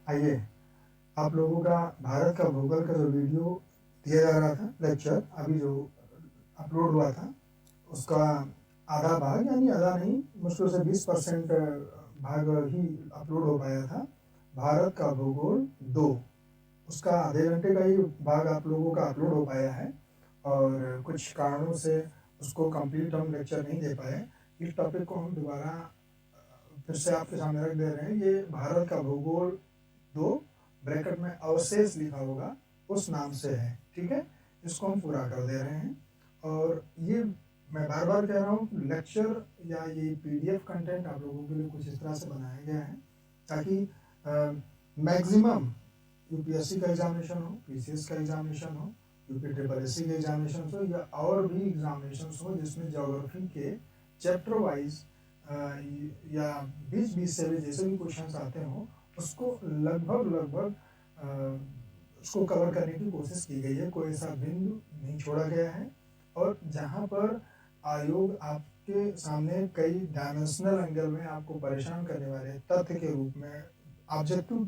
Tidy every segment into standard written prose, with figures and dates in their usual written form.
आइए, आप लोगों का भारत का भूगोल का जो वीडियो दिया जा रहा था लेक्चर, अभी जो अपलोड हुआ था, उसका आधा भाग, यानी आधा नहीं, मुश्किल से 20% भाग ही अपलोड हो पाया था। भारत का भूगोल 2, उसका आधे घंटे का ही भाग आप लोगों का अपलोड हो पाया है, और कुछ कारणों से उसको कंप्लीट हम लेक्चर नहीं दे पाए। इस टॉपिक को हम दोबारा फिर से आपके सामने रख दे रहे हैं। ये भारत का भूगोल 2 ब्रैकेट में अवशेष लिखा होगा, उस नाम से है, ठीक है। इसको हम पूरा कर दे रहे हैं। और ये मैं बार बार कह रहा हूँ, लेक्चर या ये पीडीएफ कंटेंट आप लोगों के लिए कुछ इस तरह से बनाया गया है ताकि मैक्सिमम यूपीएससी का एग्जामिनेशन हो, पीसीएस का एग्जामिनेशन हो, यूपी ट्रिपल एससी के एग्जामिनेशन हो, या और भी एग्जामिनेशन हो जिसमें ज्योग्राफी के चैप्टर वाइज या 20-20 से भी जैसे भी क्वेश्चन आते हों, उसको लगभग उसको कवर करने की कोशिश की गई है। कोई ऐसा बिंदु नहीं छोड़ा गया है। और जहाँ पर आयोग आपके सामने कई डायमेंशनल एंगल में आपको परेशान करने वाले तथ्य के रूप में ऑब्जेक्टिव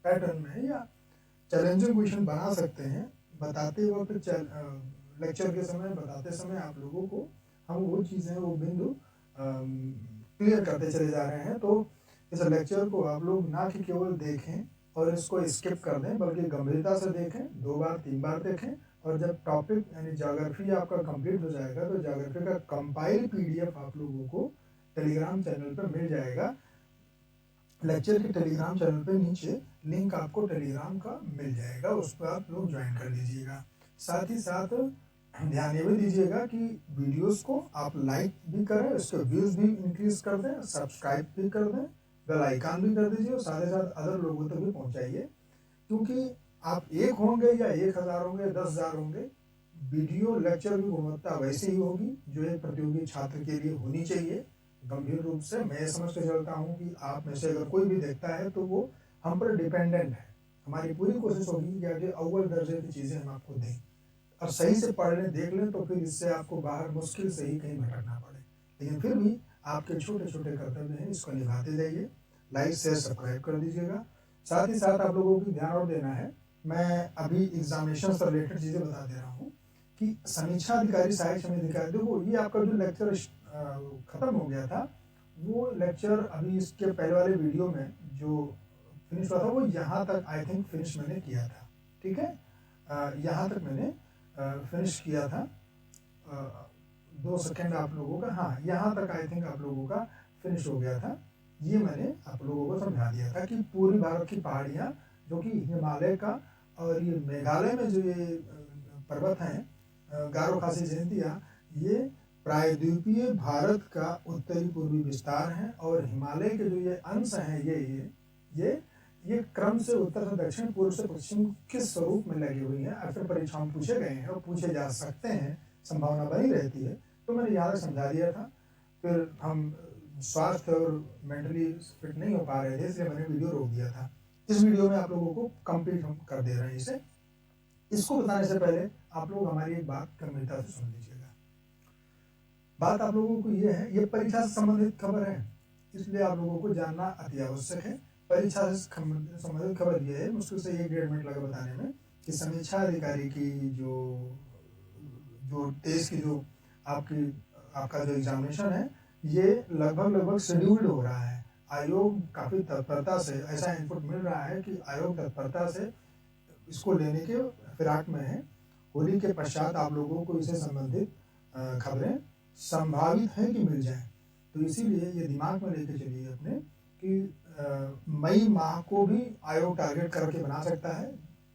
पैटर्न में या चैलेंजिंग क्वेश्चन बना सकते हैं, बताते वक्त लेक्चर के समय बताते समय आप लोगों को हम वो चीज़ें, वो बिंदु क्लियर करते चले जा रहे हैं। तो इस लेक्चर को आप लोग ना कि केवल देखें और इसको स्किप कर दें, बल्कि गंभीरता से देखें, 2 बार 3 बार देखें। और जब टॉपिक यानी ज्योग्राफी आपका कंप्लीट हो जाएगा तो ज्योग्राफी का कंपाइल पीडीएफ आप लोगों को टेलीग्राम चैनल पर मिल जाएगा। लेक्चर के टेलीग्राम चैनल पे नीचे लिंक आपको टेलीग्राम का मिल जाएगा, उस पर आप लोग ज्वाइन कर लीजिएगा। साथ ही साथ ध्यान ये भी दीजिएगा कि वीडियोस को आप लाइक भी करें, उसके व्यूज भी इंक्रीज कर दें, सब्सक्राइब भी कर दें, बेल आइकन भी कर दीजिए, और साथ ही साथ अदर लोगों तक भी पहुंचाइए। क्योंकि आप 1 होंगे या 1000 होंगे, 10,000 होंगे, वीडियो लेक्चर की गुणवत्ता वैसी ही होगी जो एक प्रतियोगी छात्र के लिए होनी चाहिए। गंभीर रूप से मैं समझ के चलता हूँ कि आप में से अगर कोई भी देखता है तो वो हम पर डिपेंडेंट है। हमारी पूरी कोशिश होगी कि आगे अव्वल दर्जे की चीज़ें हम आपको दें, और सही से पढ़ लें, देख लें, तो फिर इससे आपको बाहर मुश्किल से ही कहीं भटकना पड़े। लेकिन फिर भी आपके छोटे छोटे कर्तव्य हैं, इसको निभाते जाइए। लाइक शेयर सब्सक्राइब कर दीजिएगा। साथ ही साथ आप लोगों को ध्यान और देना है, मैं अभी एग्जामिनेशन से रिलेटेड चीज़ें बता दे रहा हूँ कि समीक्षा अधिकारी, सहायक समिति अधिकारी, देखो ये आपका जो लेक्चर खत्म हो गया था, वो लेक्चर अभी इसके पहले वाले वीडियो में जो फिनिश हुआ था वो यहाँ तक आई थिंक फिनिश मैंने किया था, ठीक है। यहाँ तक मैंने फिनिश किया था। 2 सेकेंड आप लोगों का, हाँ, यहाँ तक आई थिंक आप लोगों का फिनिश हो गया था। ये मैंने आप लोगों को समझा दिया था कि पूरी भारत की पहाड़ियाँ, जो कि हिमालय का और ये मेघालय में जो ये पर्वत हैं, गारो खासी जयंतिया, ये प्रायद्वीपीय भारत का उत्तरी पूर्वी विस्तार है। और हिमालय के जो ये अंश हैं, ये क्रम से उत्तर से दक्षिण, पूर्व से पश्चिम किस स्वरूप में लगी हुई है। अक्सर परीक्षाओं में पूछे गए हैं और पूछे जा सकते हैं, संभावना बनी रहती है। तो मैंने यहाँ समझा दिया था। फिर हम स्वास्थ्य और मेंटली फिट नहीं हो पा रहे थे, इसलिए मैंने वीडियो रोक दिया था। इस वीडियो में आप लोगों को कंप्लीट हम कर दे रहे हैं इसे। इसको बताने से पहले आप लोग हमारी एक बात गंभीरता से सुन लीजिएगा। बात आप लोगों को ये है, ये परीक्षा से संबंधित खबर है, इसलिए आप लोगों को जानना अति आवश्यक है। परीक्षा से संबंधित खबर ये है, मुश्किल से 1-1.5 मिनट लगा बताने में, कि समीक्षा अधिकारी की जो टेस्ट की जो आपका जो एग्जामिनेशन है, ये लगभग शेड्यूल्ड हो रहा है। आयोग काफ़ी तत्परता से, ऐसा इनपुट मिल रहा है कि आयोग तत्परता से इसको लेने के फिराक में है। होली के पश्चात आप लोगों को इससे संबंधित खबरें संभावित है कि मिल जाए। तो इसीलिए ये दिमाग में लेके चलिए अपने कि मई माह को भी आयोग टारगेट करके बना सकता है।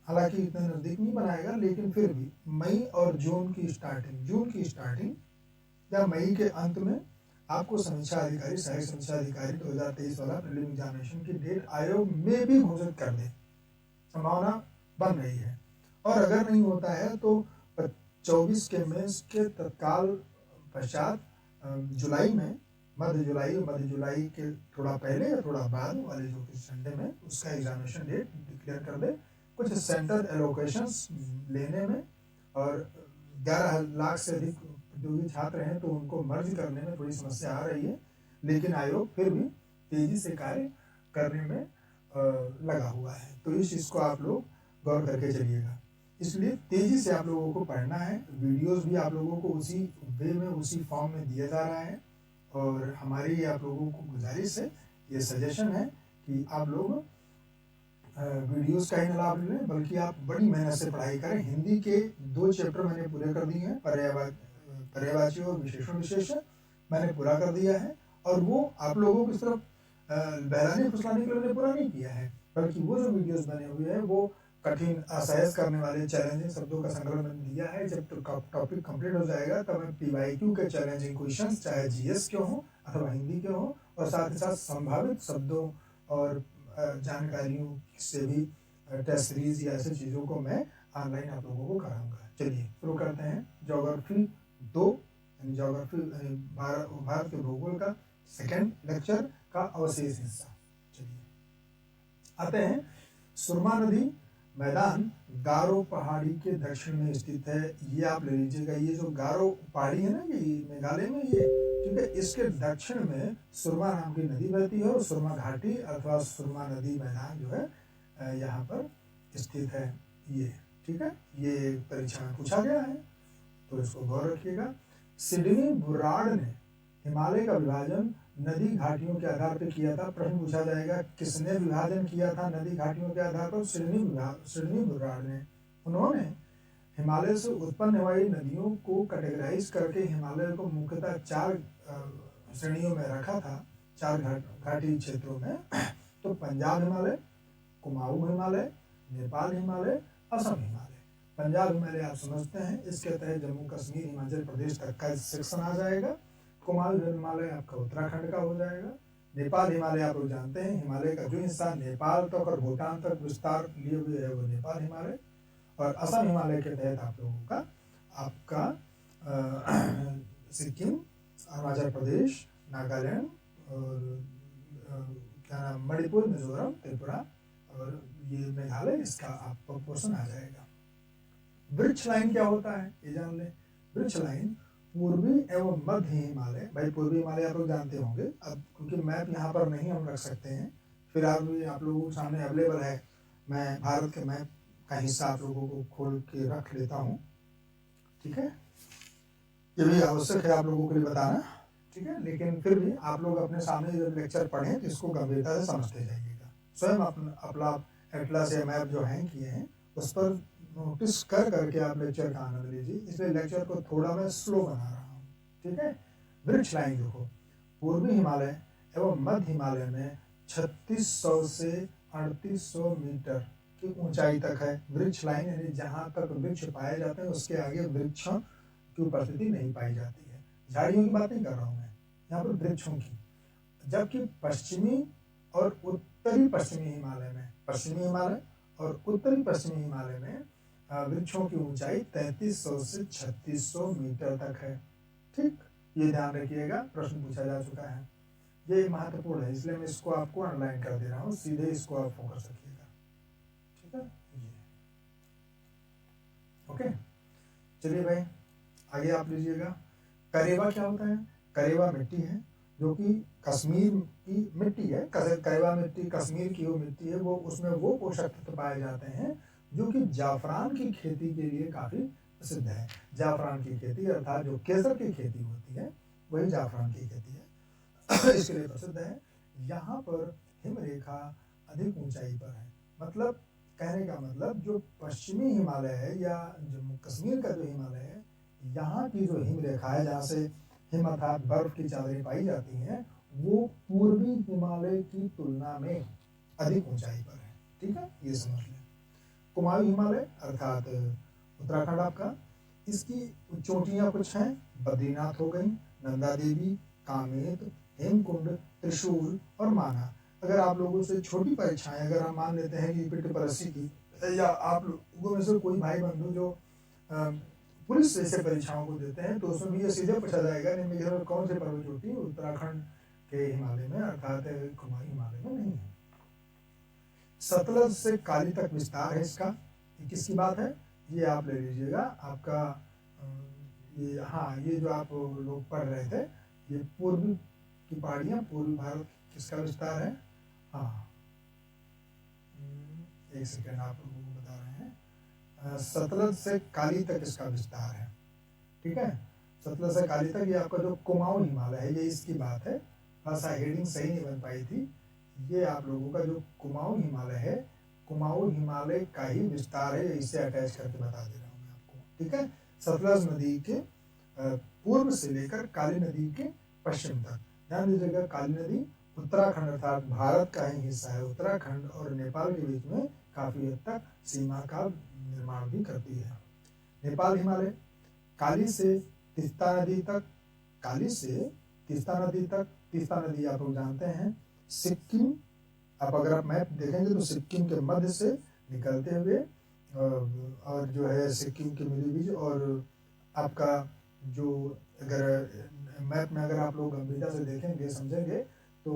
हालांकि इतना नज़दीक नहीं बनाएगा, लेकिन फिर भी मई और जून की स्टार्टिंग या मई के अंत में आपको समीक्षा अधिकारी, सहायक समीक्षा अधिकारी 2023 वाला प्रीलिम एग्जामिनेशन की डेट आयोग में भी घोषित कर दे, संभावना बन रही है। और अगर नहीं होता है तो 24 के मेंस के तत्काल पश्चात जुलाई में, मध्य जुलाई के थोड़ा पहले या थोड़ा बाद वाले जो कि संडे में, उसका एग्जामिनेशन डेट डिक्लेयर कर दे। कुछ सेंटर एलोकेशंस लेने में और 11 लाख से अधिक प्रतियोगी छात्र हैं, तो उनको मर्ज करने में थोड़ी समस्या आ रही है, लेकिन आयोग फिर भी तेजी से कार्य करने में लगा हुआ है। तो इस चीज़ को आप लोग गौर करके चलिएगा। इसलिए तेज़ी से आप लोगों को पढ़ना है। वीडियोस भी आप लोगों को उसी वे में, उसी फॉर्म में दिया जा रहा है। और हमारी आप लोगों को गुजारिश है, ये सजेशन है कि आप लोग वीडियोस का ही लाभ लें, बल्कि आप बड़ी मेहनत से पढ़ाई करें। हिंदी के 2 चैप्टर मैंने पूरे कर दिए हैं, पर्यायवाची और विशेषण विशेषण मैंने पूरा कर दिया है। और वो आप लोगों की तरफ बहलाने फुसलाने के लिए मैंने पूरा नहीं किया है, बल्कि वो जो वीडियोस बने हुए हैं वो कठिन, असहज करने वाले, चैलेंजिंग शब्दों का संग्रह मैंने दिया है। जब टॉपिक कंप्लीट हो जाएगा तब मैं PYQ के चैलेंजिंग क्वेश्चन, चाहे GS के हों अथवा हिंदी के हों, और साथ ही साथ संभावित शब्दों और जानकारियों से भी टेस्ट सीरीज या ऐसी चीज़ों को मैं ऑनलाइन आप लोगों को कराऊंगा। चलिए शुरू करते हैं। ज्योग्राफी 2 यानी ज्योग्राफी भारत के भूगोल का सेकेंड लेक्चर का अवशेष हिस्सा। चलिए आते हैं। सुरमा नदी मैदान गारो पहाड़ी के दक्षिण में स्थित है। ये आप ले लीजिएगा, ये जो गारो पहाड़ी है ना, ये मेघालय में, ये ठीक है। इसके दक्षिण में सुरमा नाम की नदी बहती है और सुरमा घाटी अथवा सुरमा नदी मैदान जो है यहाँ पर स्थित है। ये ठीक है, ये परीक्षा में पूछा गया है, तो इसको गौर रखिएगा। सिडनी बुर्राड़ ने हिमालय का विभाजन नदी घाटियों के आधार पर किया था। प्रश्न पूछा जाएगा किसने विभाजन किया था नदी घाटियों के आधार पर? सिडनी बुर्राड़ ने। उन्होंने हिमालय से उत्पन्न हुई नदियों को कैटेगराइज करके हिमालय को मुख्यतः 4 श्रेणियों में रखा था, 4 घाटी क्षेत्रों में। तो पंजाब हिमालय, कुमाऊं हिमालय, नेपाल हिमालय, असम हिमालय। पंजाब हिमालय आप समझते हैं, इसके तहत जम्मू कश्मीर, हिमाचल प्रदेश तक का सेक्शन आ जाएगा। कुमाऊं हिमालय आपका उत्तराखंड का हो जाएगा। नेपाल हिमालय आप लोग जानते हैं, हिमालय का जो हिस्सा नेपाल तक और भूटान तक विस्तार लिए हुए है वो नेपाल हिमालय। और असम हिमालय के तहत आप लोगों का आपका सिक्किम, अरुणाचल प्रदेश, नागालैंड और क्या नाम, मणिपुर, मिजोरम, त्रिपुरा और ये मेघालय, इसका आपको पोर्शन आ जाएगा। वृक्ष लाइन क्या होता है ये जान लें। वृक्ष लाइन पूर्वी एवं मध्य हिमालय, भाई पूर्वी हिमालय आप लोग जानते होंगे। अब क्योंकि मैप यहाँ पर नहीं हम रख सकते हैं, फिर आप लोगों के सामने अवेलेबल है, मैं भारत के मैप का हिस्सा आप लोगों को खोल के रख लेता हूँ, ठीक है। ये भी आवश्यक है आप लोगों के लिए बताना, ठीक है। लेकिन फिर भी आप लोग अपने सामने जब लेक्चर पढ़ें तो इसको गंभीरता से समझते जाइएगा। स्वयं अपना एटलस या मैप जो है किए हैं उस पर नोटिस कर करके आप लेक्चर का आनंद लीजिए। इसलिए लेक्चर को थोड़ा मैं स्लो बना रहा हूँ, ठीक है। वृक्ष लाइन देखो, पूर्वी हिमालय एवं मध्य हिमालय में 3600 से 3800 मीटर की ऊंचाई तक है वृक्ष लाइन, यानी जहाँ तक वृक्ष पाए जाते हैं उसके आगे वृक्षों की उपस्थिति नहीं पाई जाती है। झाड़ियों की बात नहीं कर रहा हूँ मैं, यहाँ पर वृक्षों की। जबकि पश्चिमी और उत्तरी पश्चिमी हिमालय में, पश्चिमी हिमालय और उत्तरी पश्चिमी हिमालय में वृक्षों की ऊंचाई 3300 से 3600 मीटर तक है, ठीक। ये ध्यान रखिएगा, प्रश्न पूछा जा चुका है, ये महत्वपूर्ण है, इसलिए मैं इसको आपको अंडरलाइन कर दे रहा हूँ, सीधे इसको आप फोकस रखिएगा, ठीक है। ये ओके, चलिए भाई आगे आप लीजिएगा। करेवा क्या होता है? करेवा मिट्टी है जो कि कश्मीर की मिट्टी है। करेवा मिट्टी कश्मीर की वो मिट्टी है, वो उसमें वो पोषक तत्व पाए जाते हैं जो कि जाफरान की खेती के लिए काफी प्रसिद्ध है। जाफरान की खेती अर्थात जो केसर की खेती होती है वही जाफरान की खेती है, इसके लिए प्रसिद्ध है। यहाँ पर हिम रेखा अधिक ऊंचाई पर है, मतलब कहने का मतलब जो पश्चिमी हिमालय है या जम्मू कश्मीर का जो हिमालय है, यहाँ की जो हिम रेखा है जहाँ से हिम अर्थात बर्फ की चादरें पाई जाती हैं, वो पूर्वी हिमालय की तुलना में अधिक ऊंचाई पर है, ठीक है, ये समझ लें। कुमाऊं हिमालय अर्थात उत्तराखंड आपका, इसकी चोटियां कुछ हैं, बद्रीनाथ हो गई, नंदा देवी, कामेत, हेमकुंड, त्रिशूल और माना। अगर आप लोगों से छोटी परीक्षाएं, अगर हम मान लेते हैं कि PTPRSC की, या आप लोगों में से कोई भाई बंधु जो पुलिस जैसे परीक्षाओं को देते हैं, तो उसमें भी ये सीधे पूछा जाएगा निम्न में कौन से पर्वत चोटी उत्तराखंड के हिमालय में अर्थात कुमाऊं हिमालय में नहीं है। सतलज से काली तक विस्तार है इसका, किसकी बात है? ये आप ले लीजिएगा आपका ये, हाँ ये जो आप लोग पढ़ रहे थे, ये पूर्वी की पहाड़ियाँ, पूर्वी भारत किसका विस्तार है? हाँ एक सेकेंड आप लोगों को बता रहे हैं। सतलज से काली तक इसका विस्तार है, ठीक है। सतलज से काली तक ये आपका जो कुमाऊं हिमालय है, ये इसकी बात है, बस हेडिंग सही नहीं बन पाई थी। ये आप लोगों का जो कुमाऊं हिमालय है, कुमाऊं हिमालय का ही विस्तार है, इससे अटैच करके बता दे रहा हूँ मैं आपको, ठीक है। सतलज नदी के पूर्व से लेकर काली नदी के पश्चिम तक। ध्यान दीजिएगा, काली नदी उत्तराखंड अर्थात भारत का ही हिस्सा है। उत्तराखंड और नेपाल के बीच में काफी हद तक सीमा का निर्माण भी करती है। नेपाल हिमालय काली से तीस्ता नदी तक, काली से तीस्ता नदी तक। तीस्ता नदी आप लोग जानते हैं सिक्किम, आप अगर आप मैप देखेंगे तो सिक्किम के मध्य से निकलते हुए और जो है सिक्किम के मिली बीच, और आपका जो अगर मैप में अगर आप लोग गंभीरता से देखेंगे समझेंगे तो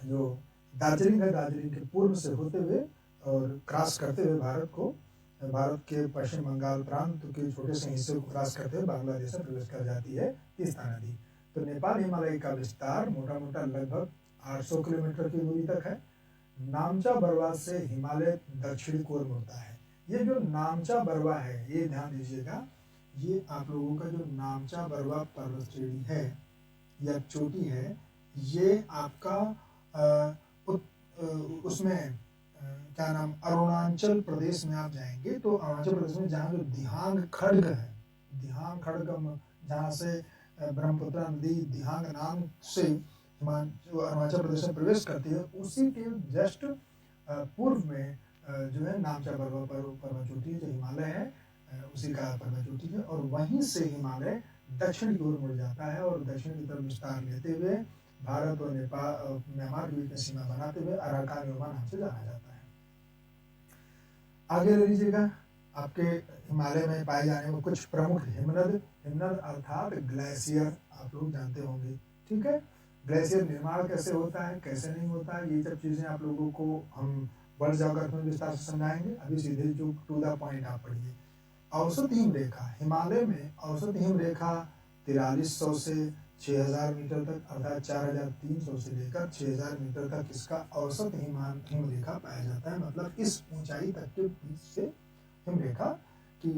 जो दार्जिलिंग है, दार्जिलिंग के पूर्व से होते हुए और क्रॉस करते हुए भारत के पश्चिम बंगाल प्रांत के छोटे से हिस्से को क्रॉस करते हुए बांग्लादेश में प्रवेश कर जाती है तीस्ता नदी। तो नेपाल हिमालय का विस्तार मोटा मोटा लगभग 800 किलोमीटर की दूरी तक है। नामचा बरवा से हिमालय दक्षिणी कोर मुड़ता है। ये जो नामचा बरवा है, ये ध्यान दीजिएगा, ये आप लोगों का जो नामचा बरवा पर्वत श्रेणी है या चोटी है, ये आपका उसमें क्या नाम, अरुणाचल प्रदेश में आप जाएंगे तो अरुणाचल प्रदेश में जहाँ जो दिहांग खड्ग है, दिहांग खड्ग जहाँ से ब्रह्मपुत्र नदी दिहांग नाम से जो अरुणाचल प्रदेश में प्रवेश करती है, उसी के जस्ट पूर्व में जो है नामचा बरवा पर्वत चोटी जो हिमालय है, उसी का पर्वत चोटी है। और वहीं से हिमालय दक्षिण की ओर मुड़ जाता है और दक्षिण की तरफ विस्तार लेते हुए भारत और नेपाल म्यांमार के बीच में सीमा बनाते हुए अराकान योमा नाम से जाना जाता है। आगे ले लीजिएगा, आपके हिमालय में पाए जाने में कुछ प्रमुख हिमनद, हिमनद अर्थात ग्लेशियर आप लोग जानते होंगे, ठीक है। ग्लेशियर निर्माण कैसे होता है, कैसे नहीं होता है, ये सब चीजें आप लोगों को हम वर्ल्ड ज्योग्राफी में विस्तार से समझाएंगे। अभी सीधे जो टू द पॉइंट आप पढ़िए। औसत हिम रेखा, हिमालय में औसत हिम रेखा 4300 से 6000 मीटर तक, अर्थात 4300 से लेकर 6000 मीटर तक इसका औसत हिम रेखा पाया जाता है। मतलब इस ऊंचाई तक के बीच से हिम रेखा की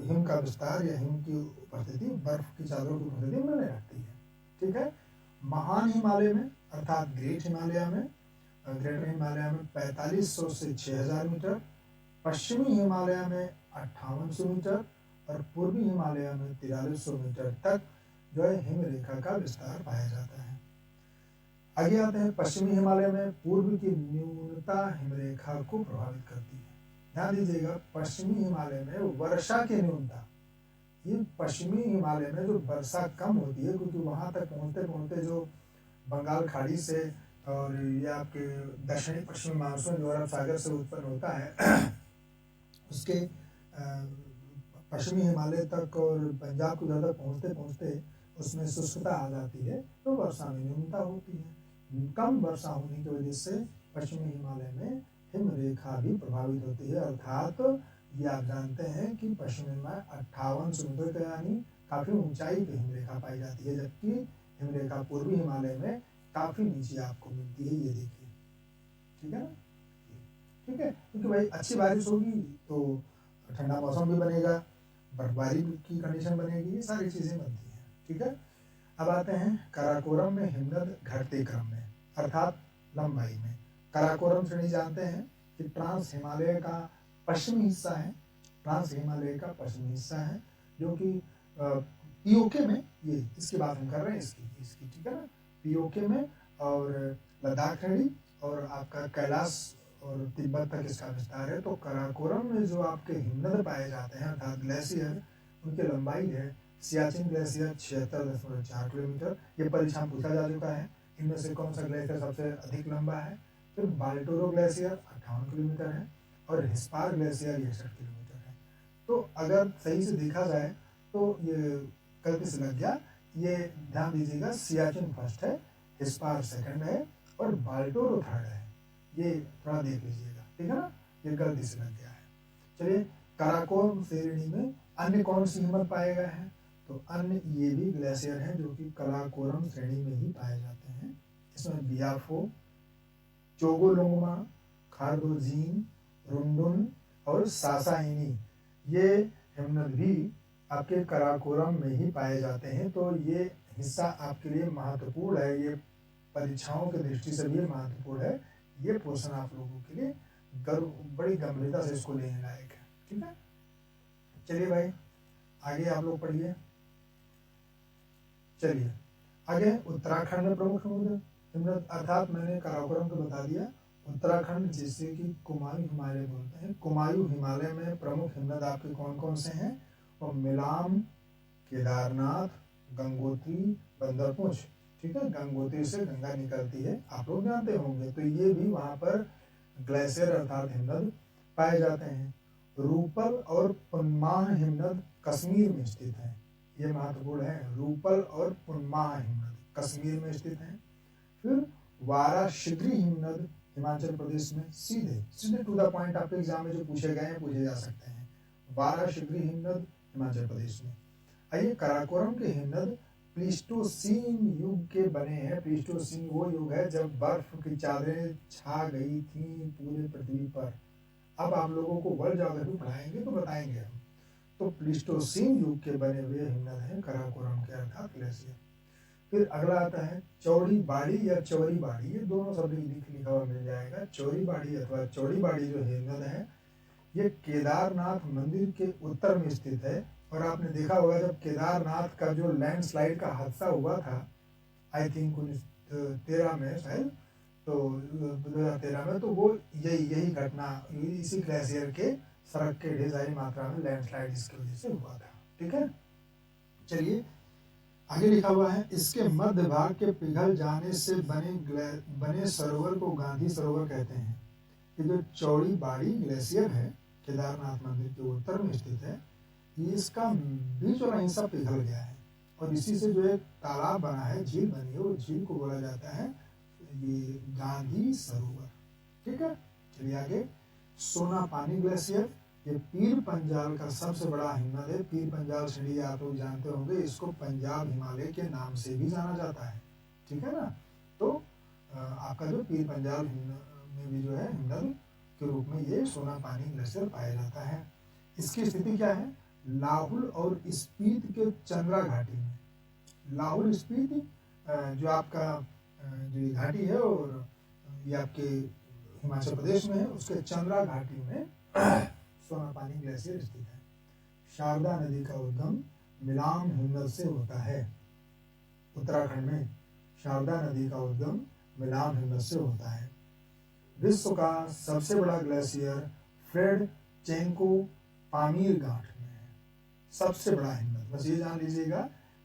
हिम का विस्तार या हिम की उपस्थिति, बर्फ की चादरों की उपस्थिति बने रहती है, ठीक है। महान हिमालय में अर्थात ग्रेटर हिमालय में 4500 से 6000 मीटर, पश्चिमी हिमालय में 5800 मीटर और पूर्वी हिमालय में 4300 मीटर तक जो है हिम रेखा का विस्तार पाया जाता है। आगे आते हैं, पश्चिमी हिमालय में पूर्व की न्यूनता हिमरेखा को प्रभावित करती है। ध्यान दीजिएगा, पश्चिमी हिमालय में वर्षा की न्यूनता, ये पश्चिमी हिमालय में जो वर्षा कम होती है, क्योंकि वहां तक पहुंचते पहुंचते जो बंगाल खाड़ी से और ये आपके दक्षिणी पश्चिमी मानसून जो अरब सागर से उत्पन्न होता है, उसके पश्चिमी हिमालय तक और पंजाब को ज़्यादा पहुंचते पहुंचते उसमें शुष्कता आ जाती है, तो वर्षा में न्यूनता होती है। कम वर्षा होने की वजह से पश्चिमी हिमालय में हिम रेखा भी प्रभावित होती है। अर्थात ये आप जानते हैं कि पश्चिमी में 5800 मीटर यानी काफी ऊंचाई पे हिम रेखा पाई जाती है, जबकि हिम रेखा पूर्वी हिमालय में काफी नीचे आपको मिलती है। ये देखिए, ठीक है ना, ठीक है, क्योंकि भाई अच्छी बारिश होगी तो ठंडा मौसम भी बनेगा, बर्फबारी की कंडीशन बनेगी, ये सारी चीजें बनती हैं, ठीक है। अब आते हैं काराकोरम में हिमनद घटते क्रम में अर्थात लंबाई में। काराकोरम श्रेणी जानते हैं कि ट्रांस हिमालय का पश्चिमी हिस्सा है, ट्रांस हिमालय का पश्चिमी हिस्सा है, जो कि पीओके में, ये इसकी बात हम कर रहे हैं, इसकी ठीक है ना, पीओके में और लद्दाख श्रेणी और आपका कैलाश और तिब्बत तक इसका विस्तार है। तो काराकोरम में जो आपके हिमनद पाए जाते हैं अर्थात ग्लेशियर, उनकी लंबाई है सियाचिन ग्लेशियर 76.4 किलोमीटर। ये परीक्षा में पूछा जा चुका है, इनमें से कौन सा ग्लेशियर सबसे अधिक लंबा है। फिर बाल्टोरो ग्लेशियर 58 किलोमीटर है और हिस्पार ग्लेशियर 61 किलोमीटर है। तो अगर सही से देखा जाए तो ये गलती से लग गया, ये ध्यान दीजिएगा, सियाचिन फर्स्ट है, हिस्पार सेकंड है और बाल्टोरो थर्ड है। ये थोड़ा देख लीजिएगा, ठीक है ना, ये गलती से लग गया है। चलिए, काराकोरम श्रेणी में अन्य कौन सी हिमनद पाए गए हैं, तो अन्य ये भी ग्लेशियर हैं जो कि काराकोरम श्रेणी में ही पाए जाते हैं। इसमें बियाफो, चोगोलोंगमा, खारदोजीन रुंडुन और सासाइनी, ये हिमनद भी आपके कराकोरम में ही पाए जाते हैं। तो ये हिस्सा आपके लिए महत्वपूर्ण है, ये परीक्षाओं की दृष्टि से भी महत्वपूर्ण है। ये पोर्शन आप लोगों के लिए बड़ी गंभीरता से इसको लेने लायक है। ठीक है, चलिए भाई आगे आप लोग पढ़िए। चलिए आगे उत्तराखंड में प्रमुख हिमनद, अर्थात मैंने काराकोरम को बता दिया। उत्तराखंड जिसे कि कुमायूं हिमालय बोलते हैं, कुमायूं हिमालय में प्रमुख हिमनद आपके कौन कौन से हैं? और मिलाम, केदारनाथ, गंगोत्री, बंदरपुंछ। ठीक है, गंगोत्री से गंगा निकलती है, आप लोग जानते होंगे। तो ये भी वहां पर ग्लेशियर अर्थात हिमनद पाए जाते हैं। रूपल और पुनमाह हिमनद कश्मीर में स्थित है, ये महत्वपूर्ण है। रूपल और पुनमाह हिमनद कश्मीर में स्थित है। फिर वाराशिग्री हिमनद हिमाचल प्रदेश में, सीधे टू द पॉइंट आपके एग्जाम में जो पूछे गए हैं पूछे जा सकते हैं। वाराशिग्री हिमनद हिमाचल प्रदेश में। आइए, काराकोरम के हिमनद प्लीस्टोसीन युग के बने हैं। प्लीस्टोसीन वो युग है जब बर्फ की चादरें छा गई थी पूरे पृथ्वी पर। अब आप लोगों को वर्ल्ड ज्योग्राफी पढ़ाएंगे तो बताएंगे हम। तो प्लीस्टोसीन युग के बने हुए हिमनद हैं काराकोरम के अर्थात ग्लेशियर। फिर अगला आता है चौड़ी बाड़ी या चौरी बाड़ी, ये दोनों शब्द लिखा हुआ मिल जाएगा। चौरी बाड़ी अथवा चौड़ी बाड़ी जो हिमनद है ये केदारनाथ मंदिर के उत्तर में स्थित है। और आपने देखा होगा जब केदारनाथ का जो लैंडस्लाइड का हादसा हुआ था, आई थिंक 1913 में शायद, तो 2013 में, तो वो यही घटना इसी ग्लेशियर के सड़क के ढेर सारी मात्रा में लैंडस्लाइड इसकी वजह से हुआ था। ठीक है, चलिए आगे लिखा हुआ है इसके मध्य भाग के पिघल जाने से बने सरोवर को गांधी सरोवर कहते हैं। ये जो चौड़ी बाड़ी ग्लेशियर है केदारनाथ मंदिर के उत्तर में स्थित है, ये इसका बीच वाला हिस्सा पिघल गया है और इसी से जो एक तालाब बना है, झील बनी है, वो झील को बोला जाता है ये गांधी सरोवर। ठीक है, चलिए आगे। सोना पानी ग्लेशियर, ये पीर पंजाल का सबसे बड़ा हिमनद है। पीर पंजाल श्रेणी आप लोग जानते होंगे, इसको पंजाब हिमालय के नाम से भी जाना जाता है। ठीक है ना, तो आपका जो पीर पंजाल में भी जो है हिमनद के रूप में ये सोना पानी ग्लेशियर पाया जाता है। इसकी स्थिति क्या है? लाहुल और स्पीति के चंद्रा घाटी में। लाहुल स्पीति जो आपका जो घाटी है और ये आपके हिमाचल प्रदेश में है, उसके चंद्रा घाटी में सोना पानी ग्लेशियर स्थित है। शारदा नदी का उद्गम मिलाम हिमनद से होता है। उत्तराखंड में शारदा नदी का उद्गम मिलाम हिमनद से होता है। विश्व का सबसे बड़ा ग्लेशियर फ्रेड चेंको पामीर गांठ में है, सबसे बड़ा हिमनद। बस ये जान लीजिएगा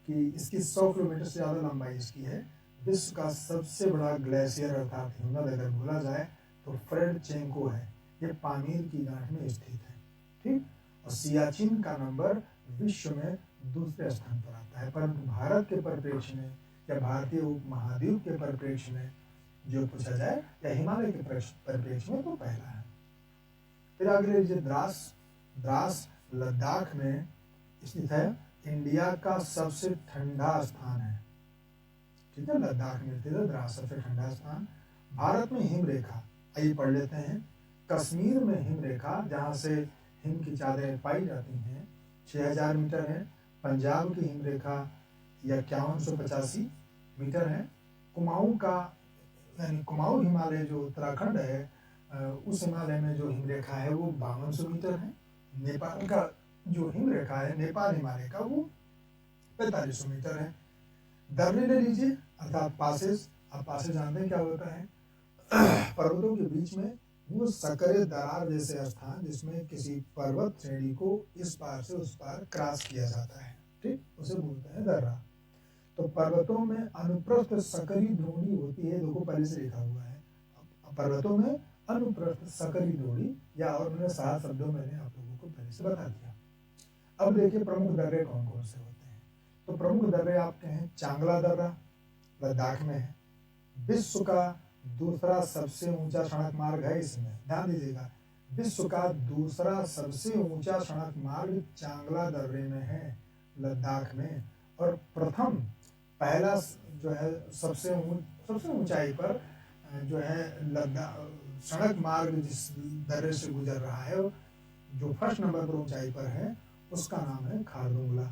कि इसकी 100 किलोमीटर से ज्यादा लंबाई इसकी है। विश्व का सबसे बड़ा ग्लेशियर अर्थात हिमनद अगर बोला जाए तो फ्रेड चेंको है, ये पामीर की गांठ में स्थित है। ठीक, और सियाचिन का नंबर विश्व में दूसरे स्थान पर आता है, परंतु भारत के परिप्रेक्ष्य में या भारतीय उपमहाद्वीप के परिप्रेक्ष्य में जो पूछा जाए या हिमालय के परिप्रेक्ष्य में तो पहला है। फिर आगे लीजिए द्रास। द्रास लद्दाख में स्थित है, इंडिया का सबसे ठंडा स्थान है। ठीक है, लद्दाख में स्थित है द्रास, सबसे ठंडा स्थान। भारत में हिम रेखा, आइए पढ़ लेते हैं। कश्मीर में हिम रेखा जहाँ से हिम की चादरें पाई जाती हैं 6000 मीटर है। पंजाब की हिम रेखा 5185 मीटर है। कुमाऊं का यानी कुमाऊं हिमालय जो उत्तराखंड है उस हिमालय में जो हिम रेखा है वो 5200 मीटर है। नेपाल का जो हिम रेखा है नेपाल हिमालय का वो 4500 मीटर है। दर्रे ले लीजिए अर्थात पासेज। आप पासेज जानते हैं क्या होता है? पर्वतों के बीच में वो सकरे दरार जैसे स्थान जिसमें किसी पर्वत श्रेणी को इस पार से उस पार क्रॉस किया जाता है। ठीक, उसे बोलते हैं दर्रा। तो पर्वतों में अनुप्रस्थ सकरी द्रोणी होती है, देखो पहले से लिखा हुआ है। पर्वतों में अनुप्रस्थ सकरी द्रोणी, या और मैंने 7 शब्दों मैंने आप लोगों को पहले से बता दिया। अब देखिए प्रमुख दर्रे कौन कौन से होते हैं। तो प्रमुख दर्रे आपके हैं चांगला दर्रा लद्दाख में है, विश्व का दूसरा सबसे ऊंचा सड़क मार्ग है। इसमें ध्यान दीजिएगा, विश्व का दूसरा सबसे ऊंचा सड़क मार्ग चांगला दर्रे में है लद्दाख में। और प्रथम पहला जो है सबसे ऊंचाई पर जो है लद्दाख सड़क मार्ग जिस दर्रे से गुजर रहा है, जो फर्स्ट नंबर पर ऊंचाई पर है, उसका नाम है खारदुंगला।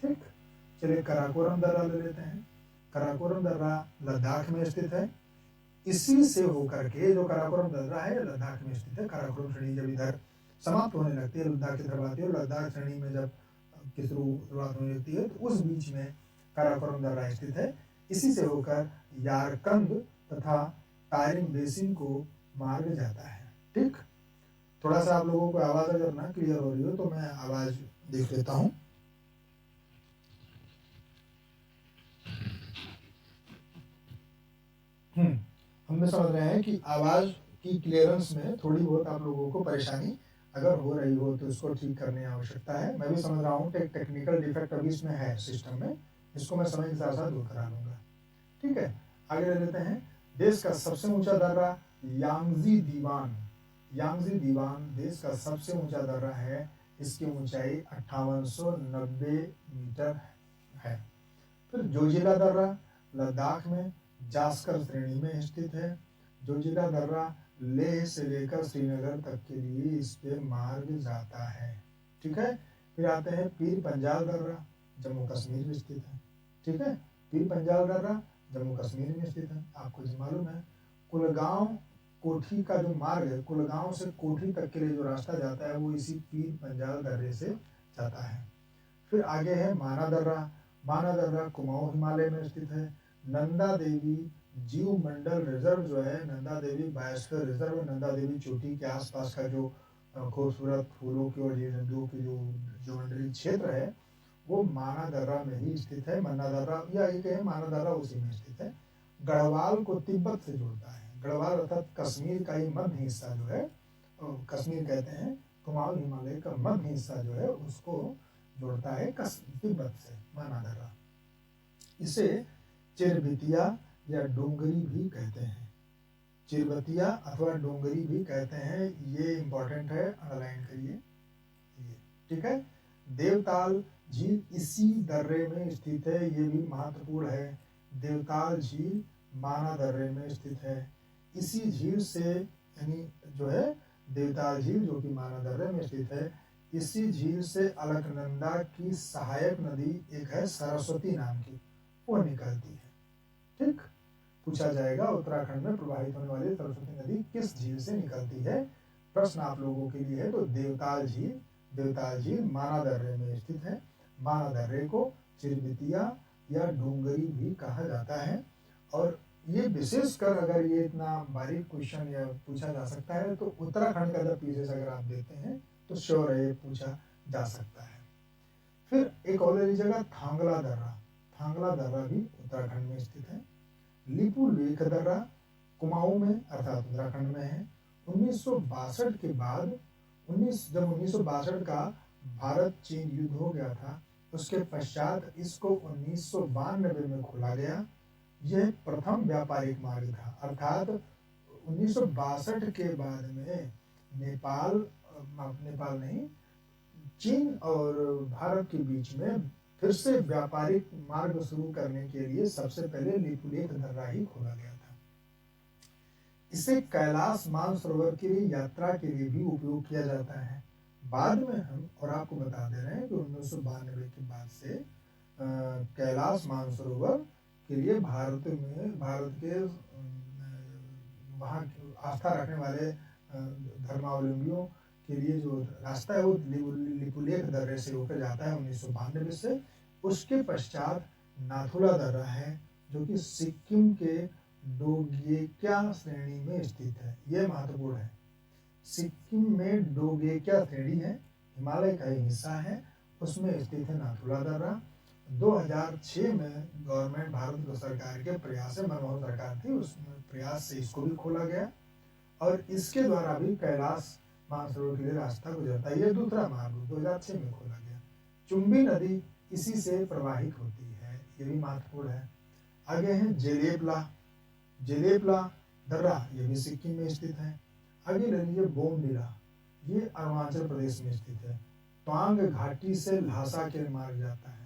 ठीक, चलिए कराकोरम दर्रा ले लेते हैं। कराकोरम दर्रा लद्दाख में स्थित है। इसी से होकर के जो कराकोरम दर्रा है लद्दाख में स्थित है। कराकोरम श्रेणी जब इधर समाप्त होने लगती है, लद्दाख की तरफ आती है, और लद्दाख श्रेणी में जब की शुरुआत होने लगती है, तो उस बीच में कराकोरम दर्रा स्थित है। इसी से होकर यारकंद तथा टायरिंग बेसिन को मार्ग जाता है। ठीक, थोड़ा सा आप लोगों को आवाज अगर ना क्लियर हो रही हो तो मैं आवाज देख लेता हूं। हम समझ रहे हैं कि आवाज की क्लियरेंस में थोड़ी बहुत आप लोगों को परेशानी अगर हो रही हो तो इसको ठीक करने की आवश्यकता है। मैं भी समझ रहा हूँ कि टेक्निकल डिफेक्ट अभी इसमें है सिस्टम में, इसको मैं समय के साथ साथ दूर करा लूंगा। ठीक है, आगे ले लेते हैं। देश का सबसे ऊंचा दर्रा यांगजी दीवान। यांगजी दीवान देश का सबसे ऊंचा दर्रा है। इसकी ऊंचाई 5890 मीटर है। फिर जोजिला दर्रा लद्दाख में जास्कर श्रेणी में स्थित है। जोजिला दर्रा लेह से लेकर श्रीनगर तक के लिए इस पे मार्ग जाता है। ठीक है, फिर आते हैं पीर पंजाल दर्रा, जम्मू कश्मीर में स्थित है। ठीक है, पीर पंजाल दर्रा जम्मू कश्मीर में स्थित है। आपको जो मालूम है, कुलगांव कोठी का जो मार्ग है, कुलगांव से कोठी तक के लिए जो रास्ता जाता है वो इसी पीर पंजाल दर्रे से जाता है। फिर आगे है माना दर्रा। माना दर्रा कुमाऊं हिमालय में स्थित है। नंदा देवी जीव मंडल रिजर्व जो है, नंदा देवी बायोस्फीयर रिजर्व, नंदा देवी चोटी के आसपास का जो खूबसूरत फूलों की और जीव जंतुओं की जो मंडलीय क्षेत्र है, वो माना दर्रा में ही स्थित है। मन्ना दर्रा या एक है, माना दर्रा उसी में स्थित है। गढ़वाल को तिब्बत से जोड़ता है। गढ़वाल अर्थात कश्मीर का ही मध्य हिस्सा जो है, कश्मीर कहते हैं, कुमाऊं हिमालय का मध्य हिस्सा जो है उसको जोड़ता है तिब्बत से, माना दर्रा। इसे चिरबितिया या डोंगरी भी कहते हैं। चिरबतिया अथवा डोंगरी भी कहते हैं। ये इंपॉर्टेंट है, अंडरलाइन करिए ये। ठीक है, देवताल झील इसी दर्रे में स्थित है। ये भी महत्वपूर्ण है। देवताल झील माना दर्रे में स्थित है। इसी झील से, यानी जो है देवताल झील जो कि माना दर्रे में स्थित है, इसी झील से अलकनंदा की सहायक नदी एक है सरस्वती नाम की, वो निकलती है। ठीक, पूछा जाएगा उत्तराखंड में प्रवाहित होने वाली सरस्वती नदी किस झील से निकलती है, प्रश्न आप लोगों के लिए है। तो देवताल झील माना दर्रे में स्थित है। माना दर्रे को चिरबितिया या डोंगरी भी कहा जाता है। और ये विशेषकर अगर ये इतना बारीक क्वेश्चन या पूछा जा सकता है तो उत्तराखंड का जब पीछे अगर आप देते हैं तो श्योर है ये पूछा जा सकता है। फिर एक और ले लीजिएगा थांगला दर्रा। थांगला दर्रा भी उत्तराखंड में स्थित है। लिपू लेख दर्रा कुमाऊं में अर्थात उत्तराखंड में है। 1962 के बाद जब 1962 का भारत चीन युद्ध हो गया था, उसके पश्चात इसको 1992 में खोला गया। यह प्रथम व्यापारिक मार्ग था, अर्थात 1962 के बाद में नेपाल नहीं, चीन और भारत के बीच में फिर से व्यापारिक मार्ग शुरू करने के लिए सबसे पहले लिपुलेख दर्रा ही खोला गया था। इसे कैलाश मानसरोवर के लिए यात्रा के लिए भी उपयोग किया जाता है। बाद में हम और आपको बता दे रहे हैं कि 1992 के बाद से कैलाश मानसरोवर के लिए भारत के वहाँ आस्था रखने वाले धर्मावलंबियों के लिए जो रास्ता है वो लिपुलेख दर्रे से होकर जाता है 1992 से। उसके पश्चात नाथुला दर्रा है जो कि सिक्किम के डोगेक्या श्रेणी में स्थित है। यह महत्वपूर्ण है। सिक्किम में डोगेक्या श्रेणी है, हिमालय का ही हिस्सा है, उसमें स्थित है नाथुला दर्रा। 2006 में गवर्नमेंट भारत सरकार के प्रयास से, मनमोहन सरकार थी, उसमें प्रयास से इसको भी खोला गया और इसके द्वारा भी कैलाश मानसरोवर के लिए रास्ता गुजरता है। ये दूसरा मार्ग 2006 में खोला गया। चुम्बी नदी इसी से प्रवाहित होती है, ये भी महत्वपूर्ण है। आगे है जेलेपला दर्रा, ये भी सिक्किम में स्थित है। आगे ले लीजिए बोमडिला, ये अरुणाचल प्रदेश में स्थित है। त्वांग घाटी से ल्हासा के मार्ग जाता है।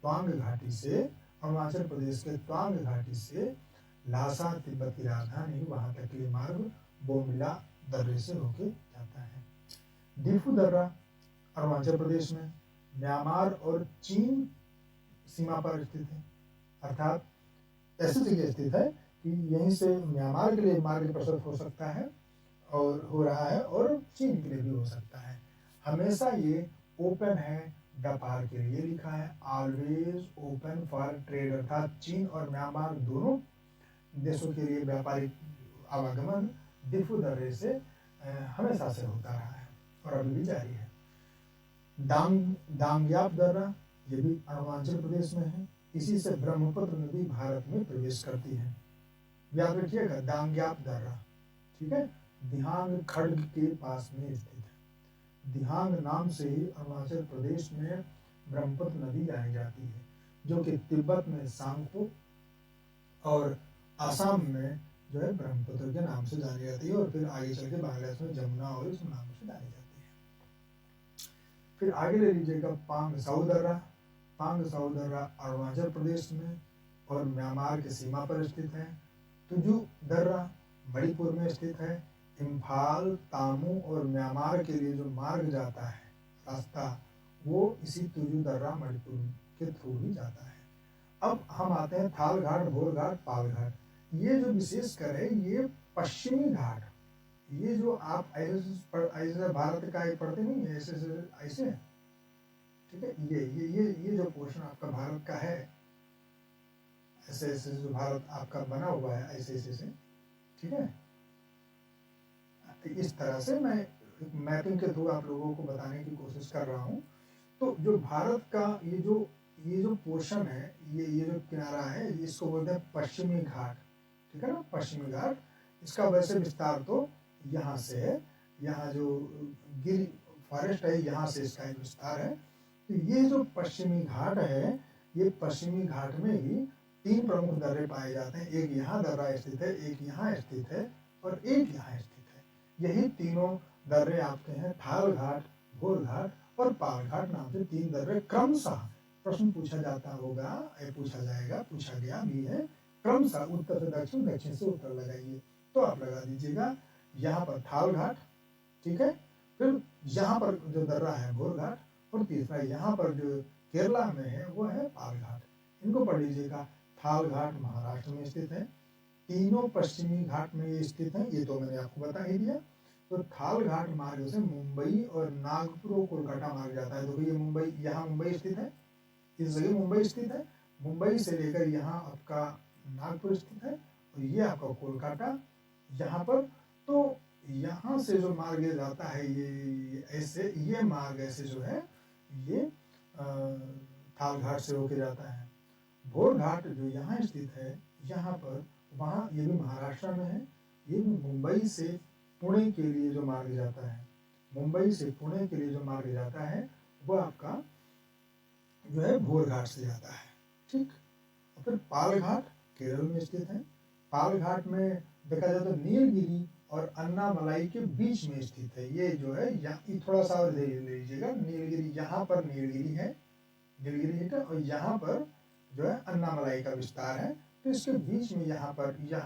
त्वांग घाटी से, अरुणाचल प्रदेश के त्वांग घाटी से ल्हासा तिब्बत की राजधानी, वहां तक के लिए मार्ग बोमडिला दर्रे से होके जाता है। डिफू दर्रा अरुणाचल प्रदेश में म्यांमार और चीन सीमा पर स्थित है, अर्थात ऐसी जगह स्थित है कि यहीं से म्यांमार के लिए मार्ग प्रशस्त हो सकता है और हो रहा है, और चीन के लिए भी हो सकता है। हमेशा ये ओपन है व्यापार के लिए लिखा है, ऑलवेज ओपन फॉर ट्रेड, अर्थात चीन और म्यांमार दोनों देशों के लिए व्यापारिक आवागमन डिफू दर्रे से हमेशा से होता रहा है और अभी भी जारी है। दांग्याप दर्रा ये भी अरुणाचल प्रदेश में है, इसी से ब्रह्मपुत्र नदी भारत में प्रवेश करती है। याद रखिएगा दांग्याप दर्रा, ठीक है, दिहांग खड्ग के पास में स्थित है। दिहांग नाम से ही अरुणाचल प्रदेश में ब्रह्मपुत्र नदी जानी जाती है, जो कि तिब्बत में सांगपो और आसाम में जो है ब्रह्मपुत्र के नाम से जानी जाती है, और फिर आगे चल के बांग्लादेश में जमुना और इस नाम से जानी जाती है। फिर आगे ले लीजिएगा पांग साउ दर्रा। पांग साउ दर्रा अरुणाचल प्रदेश में और म्यांमार की सीमा पर स्थित है। तुजू दर्रा मणिपुर में स्थित है। इम्फाल, तामू और म्यांमार के लिए जो मार्ग जाता है रास्ता, वो इसी तुजू दर्रा मणिपुर के थ्रू ही जाता है। अब हम आते हैं थाल घाट, भोर घाट, पाल घाट। ये जो विशेषकर है ये पश्चिमी घाट, ये जो आप ऐसे भारत का एक पढ़ते नहीं है ऐसे, ठीक है, ये जो पोर्शन आपका भारत का है, ऐसे ऐसे जो भारत आपका बना हुआ है ऐसे ऐसे से, ठीक है, इस तरह से मैं मैपिंग के थ्रू आप लोगों को बताने की कोशिश कर रहा हूँ। तो जो भारत का ये जो पोर्शन है, ये जो किनारा है, इसको बोलते हैं पश्चिमी घाट, ठीक है ना, पश्चिमी घाट। इसका वैसे विस्तार तो यहाँ से है, यहाँ जो गिर फॉरेस्ट है यहाँ से इसका एक विस्तार है। तो ये जो पश्चिमी घाट है, ये पश्चिमी घाट में ही 3 प्रमुख दर्रे पाए जाते हैं। एक यहाँ दर्रा स्थित है, एक यहाँ स्थित है और एक यहाँ स्थित है। यही तीनों दर्रे आपके हैं थाल घाट, भोर घाट और पाल घाट नाम से 3 दर्रे क्रमशः प्रश्न पूछा जाता होगा, पूछा जाएगा, पूछा गया भी है। क्रमशः उत्तर से दक्षिण, दक्षिण से उत्तर लगाइए, तो आप लगा दीजिएगा यहाँ पर थाल घाट, ठीक है, फिर यहाँ पर जो दर्रा है भोर घाट, और तीसरा यहाँ पर जो केरला में है वो है पाल घाट। इनको पढ़ लीजिएगा। थाल घाट महाराष्ट्र में स्थित है, तीनों पश्चिमी घाट में ये स्थित है, ये तो मैंने आपको बता ही दिया। तो थाल घाट मार्ग से मुंबई और नागपुर और कोलकाता मार्ग जाता है। देखो ये मुंबई, यहाँ मुंबई स्थित है, इस जगह मुंबई स्थित है, मुंबई से लेकर यहाँ आपका नागपुर स्थित है, और ये आपका कोलकाता यहाँ पर। तो यहाँ से जो मार्ग जाता है ये ऐसे, ये मार्ग ऐसे जो है ये थाल घाट से होके जाता है। भोर घाट जो यहाँ स्थित है, यहाँ पर, वहाँ ये भी महाराष्ट्र में है, ये भी मुंबई से पुणे के लिए जो मार्ग जाता है, मुंबई से पुणे के लिए जो मार्ग जाता है वो आपका जो है भोर घाट से जाता है, ठीक। और फिर पाल घाट केरल में स्थित है। पाल घाट में देखा जाए तो नीलगिरी और अन्नामलाई के बीच में स्थित है। ये जो है थोड़ा सा और ले लीजिएगा, नीलगिरी, यहाँ पर नीलगिरी है, नीलगिरी है, और यहाँ पर जो है अन्नामलाई का विस्तार है। तो इसके बीच में यहाँ पर जो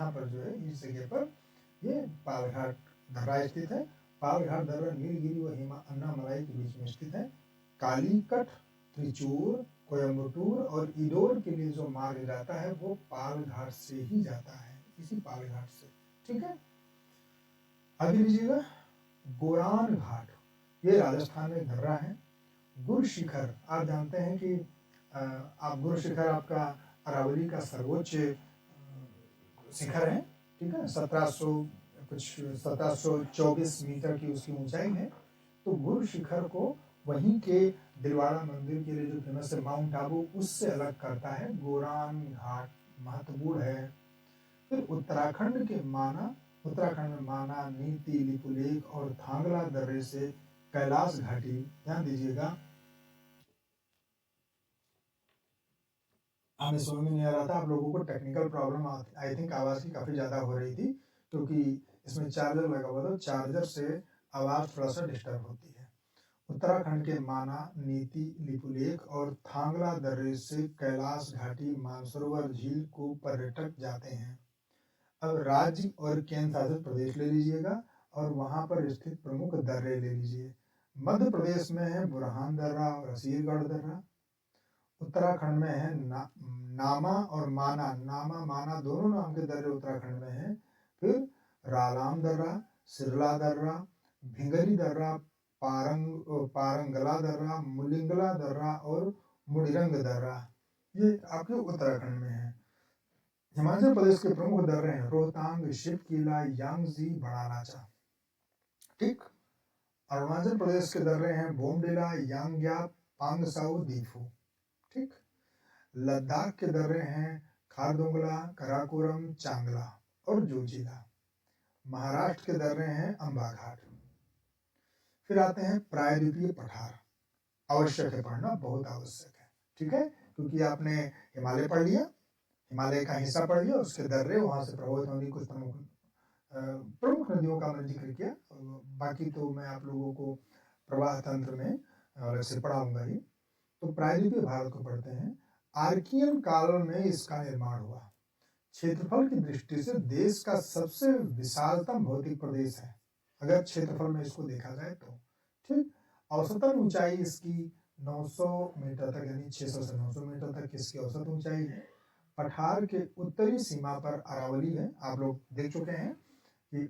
है इस जगह पर ये पाल घाट दर्रा स्थित है। पाल घाट दर्रा नीलगिरी व अन्नामलाई के बीच में स्थित है। कालीकट, त्रिचूर, कोयम्बटूर और इंदौर के लिए जो मार्ग जाता है वो पाल घाट से ही जाता है, इसी पाल घाट से, ठीक है। आगे लीजिएगा गोरान घाट, ये राजस्थान में दर्रा है। गुरु शिखर, आप जानते हैं कि आप गुरु शिखर आपका अरावली का सर्वोच्च शिखर है, ठीक है, 1724 मीटर की उसकी ऊंचाई है। तो गुरु शिखर को वहीं के दिलवाड़ा मंदिर के लिए जो फेमस है माउंट आबू, उससे अलग करता है गोरान घाट, महत्वपूर्ण है। फिर उत्तराखंड में माना, नीति, लिपुलेख और थांगला दर्रे से कैलाश घाटी, ध्यान दीजिएगा। हमें समझ में नहीं आ रहा था, आप लोगों को टेक्निकल प्रॉब्लम आई थिंक आवाज की काफी ज्यादा हो रही थी, क्योंकि इसमें चार्जर लगा हुआ था, चार्जर से आवाज थोड़ा सा डिस्टर्ब होती है। उत्तराखंड के माना, नीति, लिपुलेख और थांगला दर्रे से कैलाश घाटी, मानसरोवर झील को पर्यटक जाते हैं। अब राज्य और केंद्र शासित प्रदेश ले लीजिएगा और वहाँ पर स्थित प्रमुख दर्रे ले लीजिए। मध्य प्रदेश में है बुरहान दर्रा और असीरगढ़ दर्रा। उत्तराखंड में है नामा और माना, नामा माना दोनों नाम के दर्रे उत्तराखंड में हैं। फिर रालाम दर्रा, सिरला दर्रा, भिंगरी दर्रा, पारंगला दर्रा, मुलिंगला दर्रा और मुडिरंग दर्रा, ये आपके उत्तराखंड में है। हिमाचल प्रदेश के प्रमुख दर्रे हैं रोहतांग, शिवकीला, यांगजी, बड़ा लाचा। ठीक। अरुणाचल प्रदेश के दर्रे हैं बोमडिला, यांग्या, पांगसाउ, दीफू। ठीक। लद्दाख के दर्रे हैं खारदुंगला, कराकोरम, चांगला और जोजिला। महाराष्ट्र के दर्रे हैं अंबा घाट। फिर आते हैं प्रायद्वीपीय पठार। आवश्यक है पढ़ना, बहुत आवश्यक है। ठीक है, क्योंकि आपने हिमालय पढ़ लिया, हिमालय का हिस्सा पढ़ लिया, उसके दर्रे, वहां से प्रभावित होने कुछ प्रमुख नदियों का मैंने जिक्र किया। बाकी तो मैं आप लोगों को प्रवाह तंत्र में अलग से पढ़ाऊंगा ही। तो प्रायद्वीपीय भारत को पढ़ते हैं। आर्कियन काल में इसका निर्माण हुआ। क्षेत्रफल की दृष्टि से देश का सबसे विशालतम भौतिक प्रदेश है, अगर क्षेत्रफल में इसको देखा जाए तो। ठीक। औसतन ऊंचाई इसकी 900 मीटर तक, यानी 600 से 900 मीटर तक इसकी औसत ऊंचाई है। पठार के उत्तरी सीमा पर अरावली है। आप लोग देख चुके हैं कि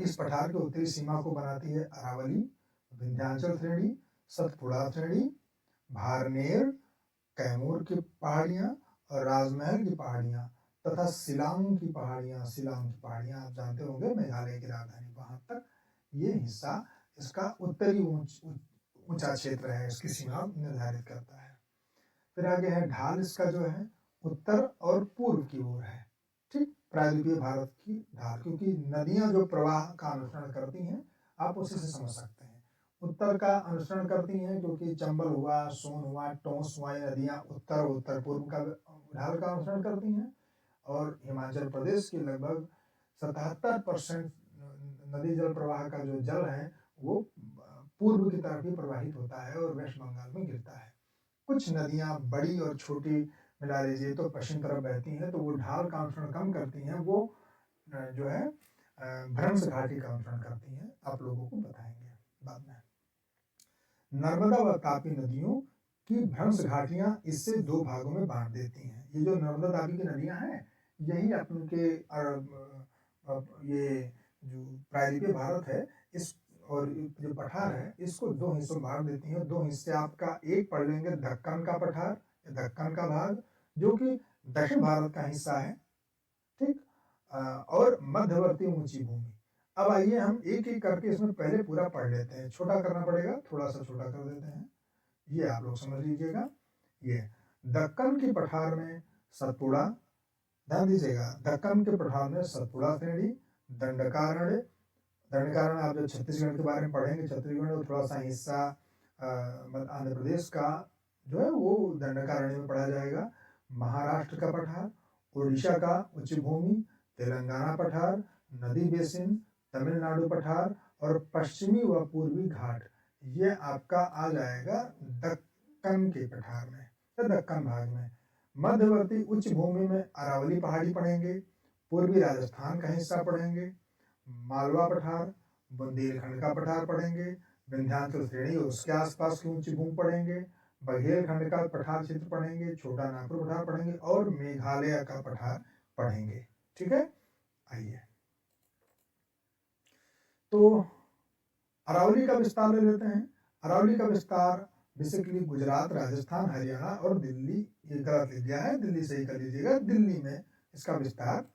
इस पठार के उत्तरी सीमा को बनाती है अरावली, विंध्याचल श्रेणी, सतपुड़ा श्रेणी, भारनेर, कैमूर की पहाड़ियां और राजमहल की पहाड़ियां तथा शिलांग की पहाड़ियां। शिलांग की पहाड़ियां आप जानते होंगे, मेघालय की राजधानी, वहां तक ये हिस्सा इसका उत्तरी ऊंचा क्षेत्र है, इसकी सीमा निर्धारित करता है। फिर आगे है ढाल, इसका जो है उत्तर और पूर्व की ओर है। ठीक। प्रायद्वीपीय भारत की ढाल, क्योंकि नदियां जो प्रवाह का अनुसरण करती हैं, आप उसी से समझ सकते हैं। उत्तर का अनुसरण करती हैं, क्योंकि चंबल हुआ, सोन हुआ, टोंस हुआ, नदियां उत्तर उत्तर पूर्व का ढाल का अनुसरण करती हैं। और हिमाचल प्रदेश की लगभग 77% नदी जल प्रवाह का जो जल है वो पूर्व की तरफ ही प्रवाहित होता है और वेस्ट बंगाल में गिरता है। कुछ नदियां बड़ी और छोटी मिला लीजिए तो पश्चिम तरफ बहती हैं, तो वो ढाल का अनुसरण कम करती हैं, वो जो है भ्रंश घाटी का अनुसरण करती हैं। आप लोगों को बताएंगे बाद में। नर्मदा व तापी नदियों की भ्रंश घाटियां इससे दो भागों में बांट देती हैं। ये जो नर्मदा तापी की नदियां हैं, यही अपन के ये जो प्रायद्वीपीय भारत है, इस और जो पठार है, इसको दो हिस्सों में बांट देती हैं। दो हिस्से आपका एक पढ़ लेंगे दक्कन का पठार, दक्कन का भाग, जो कि दक्षिण भारत का हिस्सा है। ठीक। और मध्यवर्ती ऊंची भूमि। अब आइए हम एक एक करके इसमें पहले पूरा पढ़ लेते हैं। छोटा करना पड़ेगा, थोड़ा सा छोटा कर देते हैं, ये आप लोग समझ लीजिएगा। ये दक्कन की पठार में सतपुड़ा, ध्यान दीजिएगा, दक्कन के पठार में सतपुड़ा श्रेणी, दंडकारण्य। दंडकारण्य आप जब छत्तीसगढ़ के बारे में पढ़ेंगे, छत्तीसगढ़ में थोड़ा सा हिस्सा आंध्र प्रदेश का जो है वो दंडकारण्य में पढ़ा जाएगा। महाराष्ट्र का पठार, उड़ीसा का उच्च भूमि, तेलंगाना पठार, नदी बेसिन, तमिलनाडु पठार और पश्चिमी व पूर्वी घाट, ये आपका आ जाएगा दक्कन के पठार में या दक्कन भाग में। मध्यवर्ती उच्च भूमि में अरावली पहाड़ी पढ़ेंगे, पूर्वी राजस्थान का हिस्सा पढ़ेंगे, मालवा पठार, बुंदेलखंड का पठार पढ़ेंगे, विंध्याचल श्रेणी उसके आसपास की ऊंची भूमि पढ़ेंगे, बघेलखंड का पठार क्षेत्र पढ़ेंगे, छोटा नागपुर पठार पढ़ेंगे और मेघालय का पठार पढ़ेंगे। ठीक है, आइए तो अरावली का विस्तार ले लेते हैं। अरावली का विस्तार बेसिकली गुजरात, राजस्थान, हरियाणा और दिल्ली, ये गलत लिख गया है, दिल्ली सही कर लीजिएगा, दिल्ली में इसका विस्तार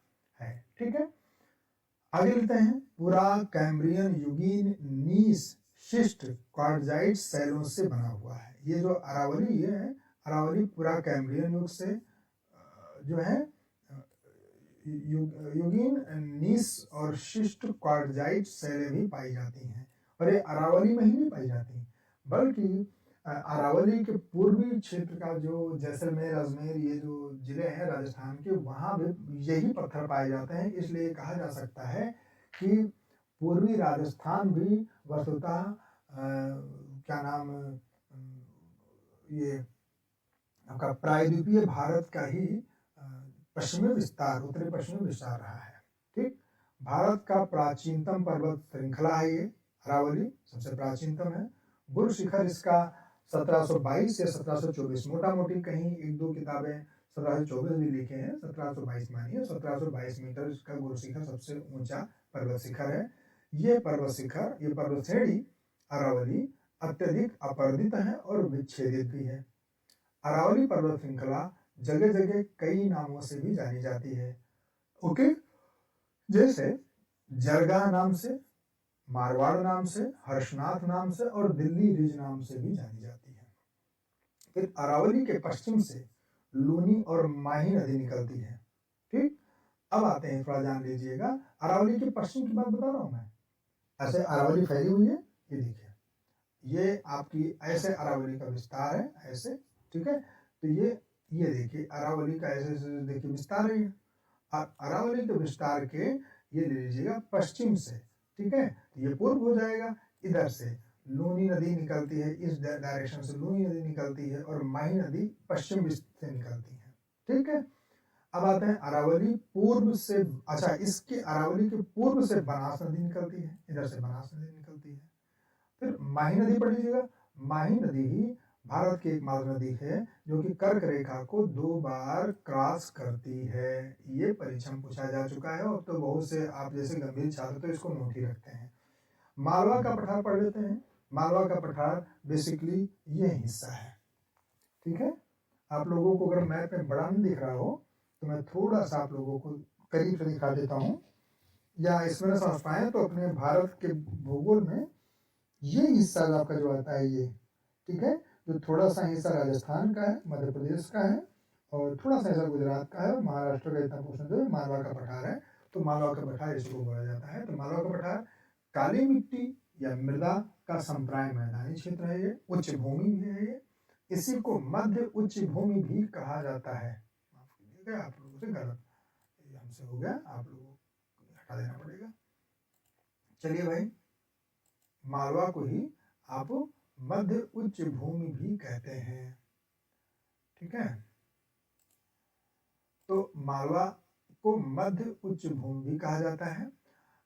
है। ठीक है, आगे लेते हैं। पूरा कैम्ब्रियन युगीन नीस शिस्ट क्वार्टजाइट शैलों से बना हुआ है। ये जो अरावली है, अरावली पूरा कैम्ब्रियन युग से जो है युगीन नीस और शिस्ट क्वार्टजाइट शैलें भी पाई जाती हैं। और ये अरावली में ही नहीं पाई जाती, बल्कि अरावली के पूर्वी क्षेत्र का जो जैसलमेर, अजमेर, ये जो जिले हैं राजस्थान के, वहाँ भी यही पत्थर पाए जाते हैं। इसलिए कहा जा सकता है कि पूर्वी राजस्थान भी वस्तुतः क्या नाम ये आपका प्रायद्वीपीय भारत का ही पश्चिमी विस्तार, उत्तरी पश्चिमी विस्तार रहा है। ठीक, भारत का प्राचीनतम पर्वत श्रृंखला है ये अरावली, सबसे प्राचीनतम है। गुरु शिखर इसका 1722 या 1724, मोटा मोटी कहीं एक दो किताबें 1724 भी लिखे हैं, 1722 मानिए, 1722 मीटर इसका गुरु शिखर सबसे ऊंचा पर्वत शिखर है। ये पर्वत शिखर, ये पर्वत श्रेणी अरावली अत्यधिक अपर्दित है और विच्छेदित भी है। अरावली पर्वत श्रृंखला जगह जगह कई नामों से भी जानी जाती है। ओके, जैसे जरगाह नाम से, मारवाड़ नाम से, हर्षनाथ नाम से और दिल्ली रिज नाम से भी जानी जाती है। फिर अरावली के पश्चिम से लूनी और माही नदी निकलती है। ठीक, अब आते हैं, थोड़ा जान लीजिएगा, अरावली के पश्चिम की बात बता रहा हूं मैं। ऐसे अरावली फैली हुई है, ये देखिए, ये आपकी ऐसे अरावली का विस्तार है, ऐसे। ठीक है, तो ये देखिए अरावली का ऐसे देखिए विस्तार है। अरावली के विस्तार के ये ले लीजिएगा पश्चिम से। ठीक है, तो ये पूर्व हो जाएगा। इधर से लूनी नदी निकलती है, इस डायरेक्शन से लूनी नदी निकलती है और माही नदी पश्चिम से निकलती है। ठीक है, अब आते हैं अरावली पूर्व से। अच्छा, इसके अरावली के पूर्व से बनास नदी निकलती है, इधर से बनास नदी निकलती है। फिर माही नदी पढ़ लीजिएगा। माही नदी ही भारत की एकमात्र नदी है जो कि कर्क रेखा को 2 बार क्रॉस करती है। ये परीक्षा में पूछा जा चुका है और तो बहुत से आप जैसे गंभीर छात्र तो इसको नोट ही रखते हैं। मालवा का पठार पढ़ लेते हैं। मालवा का पठार बेसिकली ये हिस्सा है। ठीक है, आप लोगों को अगर मैप में बड़ा नहीं दिख रहा हो तो मैं थोड़ा सा आप लोगों को करीब से दिखा देता हूँ, या इसमें न समझ पाए तो अपने भारत के भूगोल में ये हिस्सा आपका जो आता है ये, ठीक है, जो थोड़ा सा हिस्सा राजस्थान का है, मध्य प्रदेश का है और थोड़ा सा हिस्सा गुजरात का है और महाराष्ट्र का इतना पोर्शन जो है मालवा का पठार है। तो मालवा का पठार इसको बोला जाता है। तो मालवा का पठार काली मिट्टी या मृदा का संप्राय मैदानी क्षेत्र है, ये उच्च भूमि भी है ये। इसी को मध्य उच्च भूमि भी कहा जाता है। माफ कीजिएगा, आप लोगों से गलत हमसे हो गया, आप लोगों को हटा देना पड़ेगा। चलिए भाई, मालवा को ही आप मध्य उच्च भूमि भी कहते हैं। ठीक है, तो मालवा को मध्य उच्च भूमि भी कहा जाता है।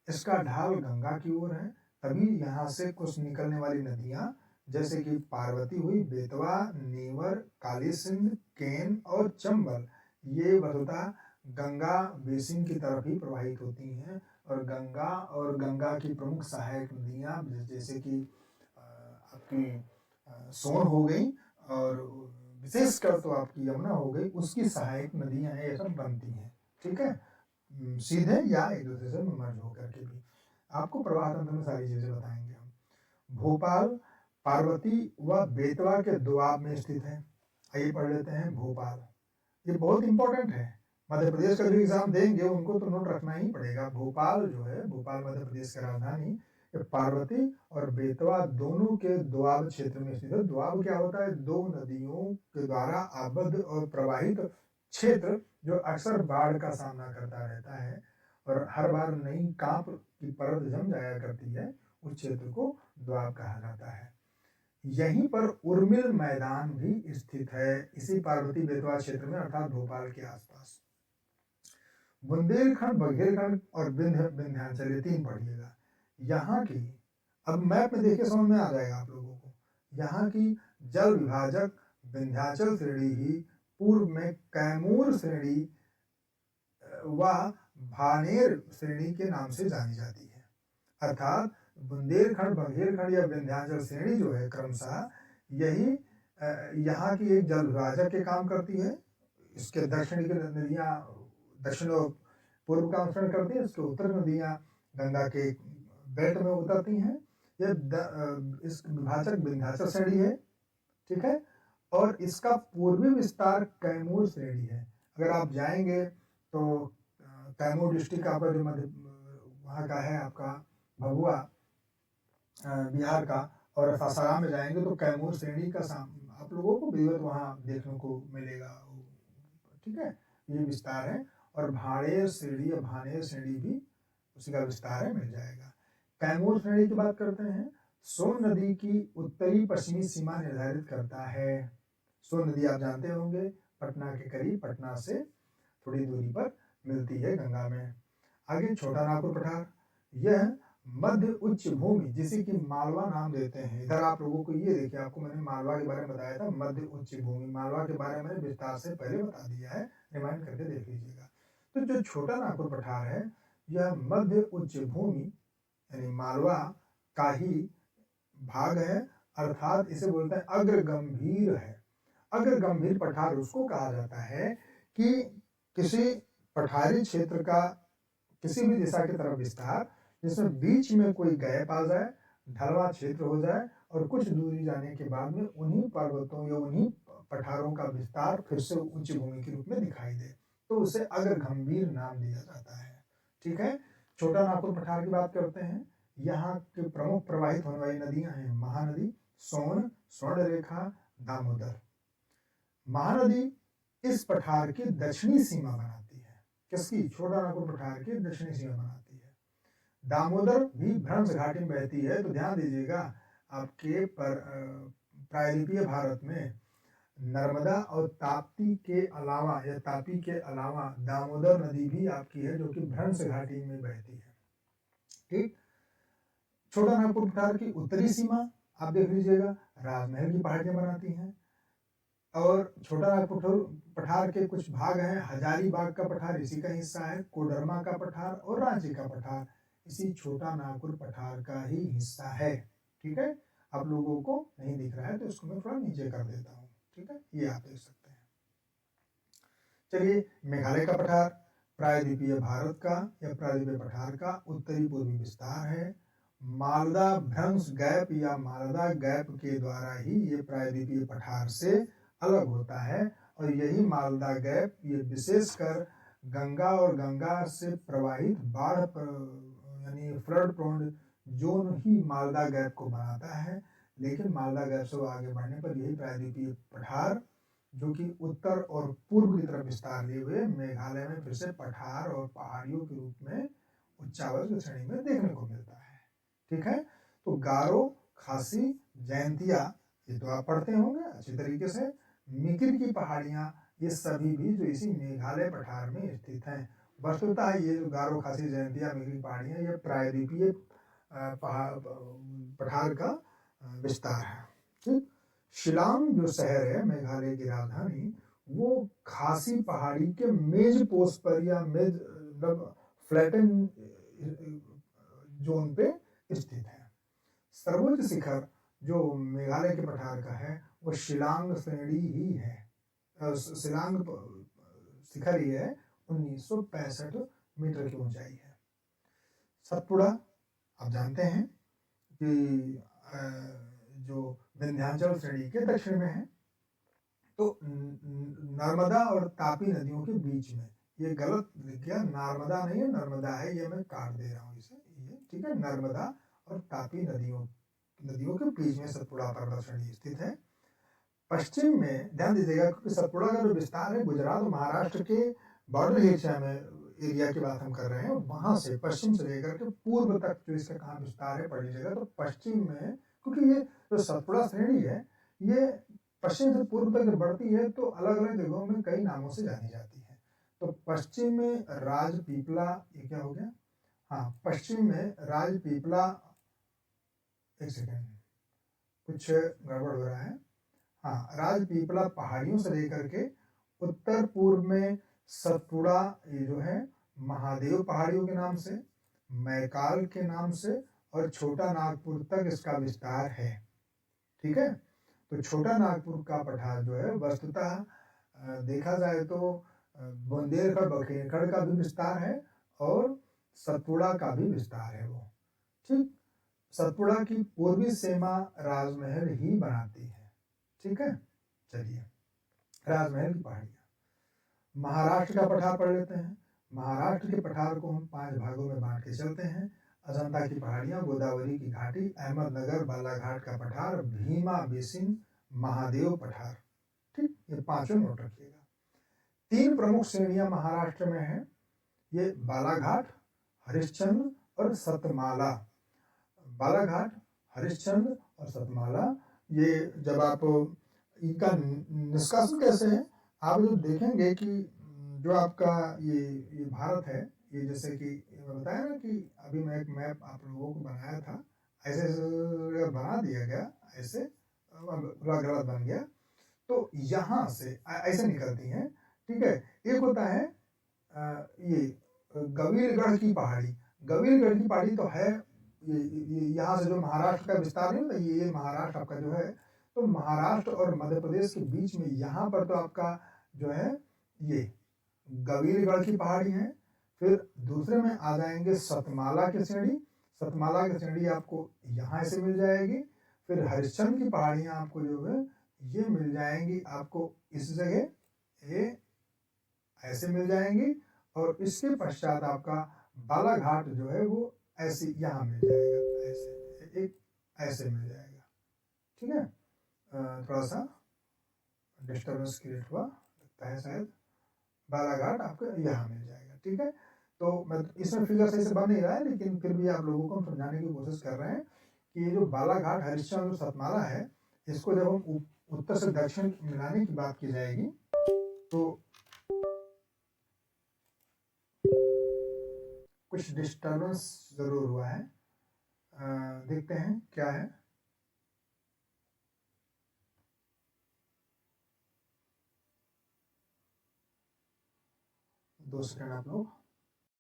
इसका ढाल गंगा की ओर है, तभी यहाँ से कुछ निकलने वाली नदियां जैसे कि पार्वती हुई, बेतवा, नीवर, काली सिंध, केन और चंबल, ये वस्तुतः गंगा बेसिन की तरफ ही प्रवाहित होती हैं। और गंगा की प्रमुख सहायक नदियां जैसे कि आपकी सोन हो गई और विशेषकर तो आपकी यमुना हो गई, उसकी सहायक नदियां ये सब बनती हैं। ठीक है, सीधे या एक दूसरे से मर्ज होकर के भी। आपको प्रवाह तंत्र में सारी चीजें बताएंगे हम। भोपाल पार्वती व बेतवा के दोआब में स्थित है। आइए पढ़ लेते हैं भोपाल, ये बहुत इंपॉर्टेंट है। मध्य प्रदेश का जो एग्जाम देंगे उनको तो नोट रखना ही पड़ेगा। भोपाल जो है, भोपाल मध्य प्रदेश की राजधानी, पार्वती और बेतवा दोनों के दोआब क्षेत्र में स्थित है। दोआब क्या होता है? 2 नदियों के द्वारा आबद्ध और प्रवाहित क्षेत्र जो अक्सर बाढ़ का सामना करता रहता है और हर बार नई कांप की परत जम जाया करती है, उस क्षेत्र को दोआब कहा जाता है। यहीं पर उर्मिल मैदान भी स्थित है, इसी पार्वती बेतवा क्षेत्र में, अर्थात भोपाल के आसपास। बुंदेलखंड, बघेलखंड और विंध्याचल, ये 3 पढ़िएगा। यहाँ की, अब मैप में देखिए समझ में आ जाएगा आप लोगों को, यहाँ की जल विभाजक विंध्याचल श्रेणी ही पूर्व में कैमूर श्रेणी व भानेर श्रेणी के नाम से जानी जाती है। अर्थात बुंदेलखंड, बघेलखंड या विंध्याचल श्रेणी जो है क्रमशः यही यहाँ की एक जल विभाजक के काम करती है। इसके दक्षिण की नदियाँ दक्षिण और पूर्व का अनुसरण करती है, इसके उत्तर नदियाँ गंगा के बेल्ट में उतरती हैं। यह इस विभाजक विंध्याचल श्रेणी है। ठीक है, और इसका पूर्वी विस्तार कैमूर श्रेणी है। अगर आप जाएंगे तो कैमूर डिस्ट्रिक्ट आपका जो मध्य वहाँ का है, आपका भभुआ बिहार का, और सासाराम में जाएंगे तो कैमूर श्रेणी का आप लोगों को विधिवत वहाँ देखने को मिलेगा। ठीक है, ये विस्तार है। और भाड़ेर श्रेणी या भानेर श्रेणी भी उसी का विस्तार है, मिल जाएगा। कैमूर श्रेणी की बात करते हैं। सोन नदी की उत्तरी पश्चिमी सीमा निर्धारित करता है। सोन नदी आप जानते होंगे, पटना के करीब, पटना से थोड़ी दूरी पर मिलती है गंगा में। आगे छोटा नागपुर पठार, यह मध्य उच्च भूमि जिसे कि मालवा नाम देते हैं। इधर आप लोगों को ये देखिए, आपको मैंने मालवा के बारे में बताया था, मध्य उच्च भूमि, मालवा के बारे में विस्तार से पहले बता दिया है, रिमाइंड करके देख लीजिएगा। तो जो छोटा नागपुर पठार है यह मध्य उच्च भूमि यानी मालवा का ही भाग है, अर्थात इसे बोलते हैं अग्र गंभीर है। अग्र गंभीर पठार उसको कहा जाता है कि किसी पठारी क्षेत्र का किसी भी दिशा की तरफ विस्तार जिसमें बीच में कोई गैप आ जाए, ढलवा क्षेत्र हो जाए और कुछ दूरी जाने के बाद में उन्हीं पर्वतों या उन्हीं पठारों का विस्तार फिर से उच्च भूमि के रूप में दिखाई दे, तो उसे अग्र गंभीर नाम दिया जाता है। ठीक है, छोटा नागपुर पठार की बात करते हैं। यहाँ के प्रमुख प्रवाहित होने वाली नदियां हैं महानदी, सोन, स्वर्णरेखा, दामोदर। महानदी इस पठार की दक्षिणी सीमा बनाती है। किसकी? छोटा नागपुर पठार की दक्षिणी सीमा बनाती है। दामोदर भी भ्रंश घाटी में बहती है। तो ध्यान दीजिएगा, आपके प्रायद्वीपीय भारत में नर्मदा और ताप्ती के अलावा या तापी के अलावा दामोदर नदी भी आपकी है जो कि भ्रंश घाटी में बहती है। ठीक, छोटा नागपुर पठार की उत्तरी सीमा आप देख लीजिएगा, राजमहल की पहाड़ियां बनाती हैं। और छोटा नागपुर पठार के कुछ भाग हैं, हजारीबाग का पठार इसी का हिस्सा है, कोडरमा का पठार और रांची का पठार इसी छोटा नागपुर पठार का ही हिस्सा है। ठीक है, आप लोगों को नहीं दिख रहा है तो इसको मैं थोड़ा नीचे कर देता हूँ। ठीक है, ये आप देख सकते हैं। चलिए, मेघालय का पठार प्रायद्वीपीय भारत का या प्रायद्वीपीय पठार का उत्तरी पूर्वी विस्तार है। मालदा भ्रंश गैप या मालदा गैप के द्वारा ही ये प्रायद्वीपीय पठार से अलग होता है और यही मालदा गैप ये विशेषकर गंगा और गंगा से प्रवाहित बाढ़ यानी फ्लड प्रोन जोन ही मालदा गैप को बनाता है। लेकिन मालदा गैप से आगे बढ़ने पर यही प्रायद्वीपीय पठार जो कि उत्तर और पूर्व की तरफ विस्तार लिए हुए मेघालय में फिर से पठार और पहाड़ियों के रूप में उच्चावच श्रेणी में देखने को मिलता है। ठीक है, तो गारो, खासी, जयंतिया ये तो आप पढ़ते होंगे अच्छी तरीके से। मिकिर की पहाड़ियां ये सभी भी जो इसी मेघालय पठार में स्थित हैं। वस्तुतः ये जो गारो, खासी, जयंतिया, मिकिर की पहाड़ियां ये प्रायद्वीपीय पठार का विस्तार है। ठीक, शिलांग जो शहर है मेघालय की राजधानी, वो खासी पहाड़ी के मेज पोस्ट पर या मेज फ्लैटन जोन पे स्थित है। सर्वोच्च शिखर जो मेघालय के पठार का है वो शिलांग श्रेणी ही है, शिलांग शिखर ही है, 1965 मीटर की ऊंचाई है। सतपुड़ा आप जानते हैं कि जो विंध्याचल श्रेणी के दक्षिण में है, तो नर्मदा और तापी नदियों के बीच में, ये गलत लिख गया, नर्मदा नहीं है नर्मदा है, ये मैं काट दे रहा हूँ इसे, ये ठीक है, नर्मदा और तापी नदियों के बीच में सतपुड़ा पर्वत श्रेणी स्थित है। पश्चिम में ध्यान दीजिएगा क्योंकि सतपुड़ा का जो विस्तार है गुजरात और महाराष्ट्र के बॉर्डर एरिया में एरिया की बात हम कर रहे हैं, वहां से पश्चिम से लेकर के पूर्व तक जो इसका कहाँ विस्तार है पढ़ लीजिएगा। तो पश्चिम में, क्योंकि ये जो सतपुड़ा श्रेणी है ये पश्चिम से पूर्व तक बढ़ती है तो अलग अलग जगहों में कई नामों से जानी जाती है। तो पश्चिम में राजपीपला, ये क्या हो गया, हाँ पश्चिम में राजपीपला, एक सेकेंड कुछ गड़बड़ हो रहा है, हाँ राजपीपला पहाड़ियों से लेकर के उत्तर पूर्व में सतपुड़ा ये जो है महादेव पहाड़ियों के नाम से, मैकाल के नाम से और छोटा नागपुर तक इसका विस्तार है। ठीक है, तो छोटा नागपुर का पठार जो है वस्तुतः देखा जाए तो बुंदेलखंड बखेरखंड का भी विस्तार है और सतपुड़ा का भी विस्तार है वो। ठीक, सतपुड़ा की पूर्वी सीमा राजमहल ही बनाती है। ठीक है, चलिए राजमहल की पहाड़ियां। महाराष्ट्र का पठार पढ़ लेते हैं। महाराष्ट्र के पठार को हम 5 भागों में बांट के चलते हैं। अजंता की पहाड़ियां, गोदावरी की घाटी, अहमदनगर बालाघाट का पठार, भीमा बेसिन, महादेव पठार। ठीक, ये 5 नोट रखिएगा। 3 प्रमुख श्रेणियां महाराष्ट्र में हैं, ये बालाघाट, हरिश्चंद्र और सतमाला। बालाघाट, हरिश्चंद्र और सतमाला, ये जब आप इनका निष्कासन कैसे है, आप जो देखेंगे कि जो आपका ये भारत है, ये जैसे कि बताया ना कि अभी मैं एक मैप आप लोगों को बनाया था, ऐसे अगर बना दिया गया, ऐसे पूरा गलत बन गया, तो यहाँ से ऐसे निकलती हैं, ठीक है। एक होता है ये गवीरगढ़ की पहाड़ी। गवीरगढ़ की पहाड़ी तो है ये यहाँ से जो महाराष्ट्र का विस्तार है ना, ये महाराष्ट्र आपका जो है, तो महाराष्ट्र और मध्य प्रदेश के बीच में यहाँ पर तो आपका जो है ये गवीरगढ़ की पहाड़ी है। फिर दूसरे में आ जाएंगे सतमाला की श्रेणी। सतमाला की श्रेणी आपको यहाँ से मिल जाएगी। फिर हरिश्चंद्र की पहाड़ियाँ आपको जो है ये मिल जाएंगी आपको इस जगह, ये ऐसे मिल जाएंगी। और इसके पश्चात आपका बालाघाट जो है वो ऐसे यहाँ मिल जाएगा, ऐसे एक ऐसे मिल जाएगा, ठीक है। थोड़ा सा डिस्टर्बेंस क्रिएट हुआ लगता है शायद। बालाघाट आपको यहाँ मिल जाएगा, ठीक है। तो मैं इसमें फिगर सही से बन नहीं रहा है, लेकिन फिर भी आप लोगों को हम समझाने की कोशिश कर रहे हैं कि ये जो बालाघाट, हरिश्चंद्र, सतमाला है, इसको जब हम उत्तर से दक्षिण मिलाने की बात की जाएगी तो कुछ डिस्टर्बेंस जरूर हुआ है। देखते हैं क्या है। 2 सेकंड आप लोग